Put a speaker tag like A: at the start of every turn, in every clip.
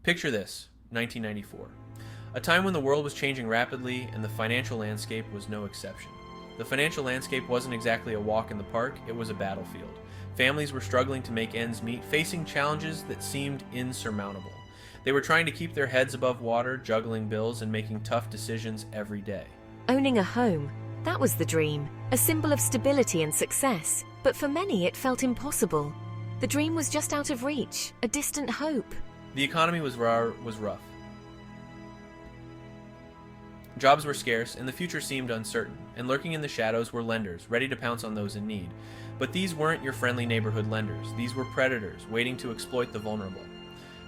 A: Picture this, 1994. A time when the world was changing rapidly and the financial landscape was no exception. The financial landscape wasn't exactly a walk in the park, it was a battlefield. Families were struggling to make ends meet, facing challenges that seemed insurmountable. They were trying to keep their heads above water, juggling bills, and making tough decisions every day.
B: Owning a home, that was the dream, a symbol of stability and success. But for many, it felt impossible. The dream was just out of reach, a distant hope.
A: The economy was rough. Jobs were scarce, and the future seemed uncertain, and lurking in the shadows were lenders, ready to pounce on those in need. But these weren't your friendly neighborhood lenders. These were predators, waiting to exploit the vulnerable.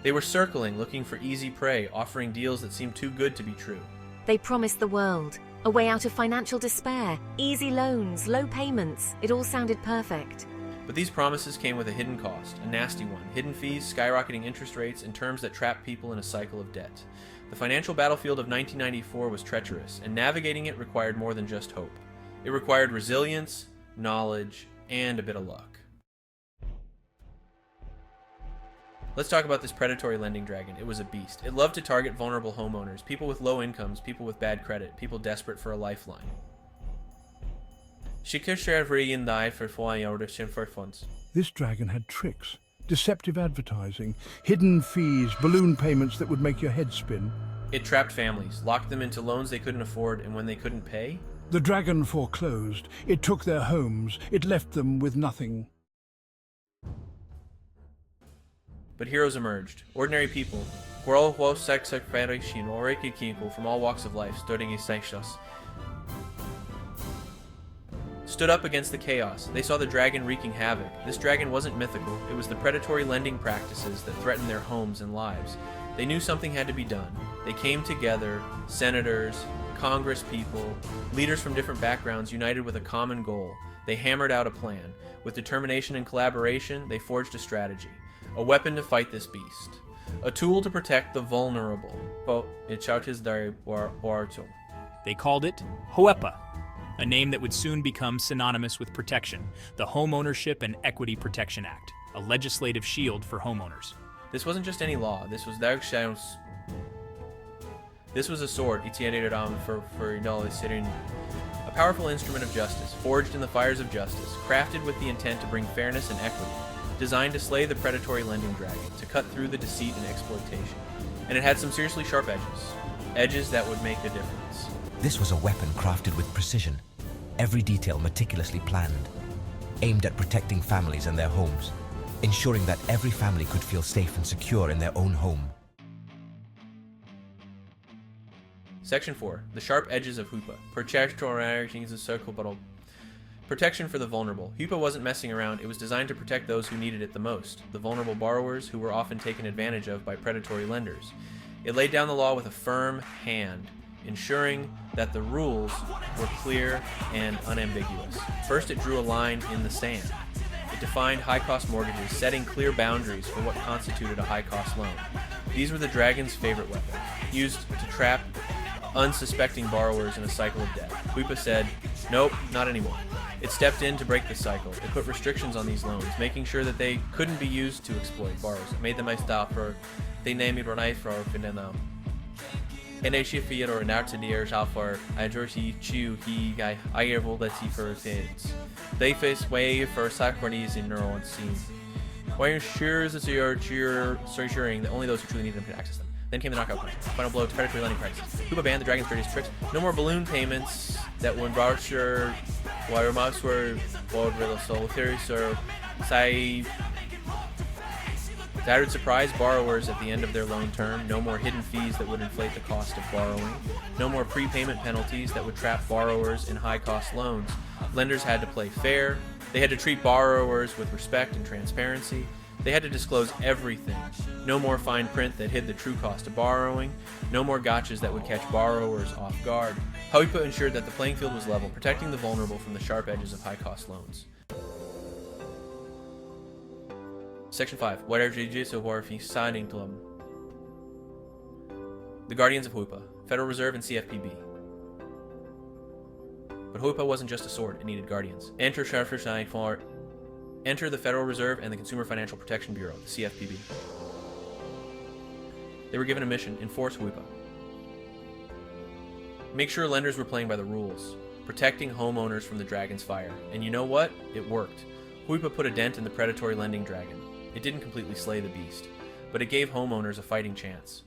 A: They were circling, looking for easy prey, offering deals that seemed too good to be true.
B: They promised the world, a way out of financial despair, easy loans, low payments. It all sounded perfect.
A: But these promises came with a hidden cost, a nasty one, hidden fees, skyrocketing interest rates, and terms that trapped people in a cycle of debt. The financial battlefield of 1994 was treacherous, and navigating it required more than just hope. It required resilience, knowledge, and a bit of luck. Let's talk about this predatory lending dragon. It was a beast. It loved to target vulnerable homeowners, people with low incomes, people with bad credit, people desperate for a lifeline.
C: This dragon had tricks, deceptive advertising, hidden fees, balloon payments that would make your head spin.
A: It trapped families, locked them into loans they couldn't afford, and when they couldn't pay,
C: the dragon foreclosed. It took their homes. It left them with nothing.
A: But heroes emerged. Ordinary people, from all walks of life, stood up against the chaos. They saw the dragon wreaking havoc. This dragon wasn't mythical. It was the predatory lending practices that threatened their homes and lives. They knew something had to be done. They came together, senators, Congress people, leaders from different backgrounds united with a common goal. They hammered out a plan. With determination and collaboration, they forged a strategy. A weapon to fight this beast. A tool to protect the vulnerable.
D: They called it HOEPA, a name that would soon become synonymous with protection, the Homeownership and Equity Protection Act, a legislative shield for homeowners.
A: This wasn't just any law. This was a sword, a powerful instrument of justice, forged in the fires of justice, crafted with the intent to bring fairness and equity, designed to slay the predatory lending dragon, to cut through the deceit and exploitation. And it had some seriously sharp edges that would make a difference.
E: This was a weapon crafted with precision, every detail meticulously planned, aimed at protecting families and their homes, ensuring that every family could feel safe and secure in their own home.
A: Section 4. The sharp edges of HOEPA. Protection for the vulnerable. HOEPA wasn't messing around. It was designed to protect those who needed it the most, the vulnerable borrowers who were often taken advantage of by predatory lenders. It laid down the law with a firm hand, ensuring that the rules were clear and unambiguous. First, it drew a line in the sand. It defined high-cost mortgages, setting clear boundaries for what constituted a high-cost loan. These were the dragon's favorite weapon, used to trap unsuspecting borrowers in a cycle of debt. HOEPA said, nope, not anymore. It stepped in to break the cycle. It put restrictions on these loans, making sure that they couldn't be used to exploit borrowers. It made them a stop for they name it right for finna. En deze vier or naar te deer zal voor Georgie Chu he guy I will that he for things. They face way for Socrates in neural scene. Why ensures that you are ensuring that only those who truly need them can access them. Then came the knockout punch. Final blow to predatory lending practices. HOEPA banned the dragon's dirtiest tricks. No more balloon payments that would voucher wire marks were board with soul theories or say that would surprise borrowers at the end of their loan term. No more hidden fees that would inflate the cost of borrowing. No more prepayment penalties that would trap borrowers in high-cost loans. Lenders had to play fair. They had to treat borrowers with respect and transparency. They had to disclose everything. No more fine print that hid the true cost of borrowing. No more gotchas that would catch borrowers off guard. HOEPA ensured that the playing field was level, protecting the vulnerable from the sharp edges of high-cost loans. Section 5. What are signing to them? The Guardians of HOEPA, Federal Reserve and CFPB. But HOEPA wasn't just a sword, it needed guardians. Enter the Federal Reserve and the Consumer Financial Protection Bureau, the CFPB. They were given a mission: enforce HOEPA. Make sure lenders were playing by the rules, protecting homeowners from the dragon's fire. And you know what? It worked. HOEPA put a dent in the predatory lending dragon. It didn't completely slay the beast, but it gave homeowners a fighting chance.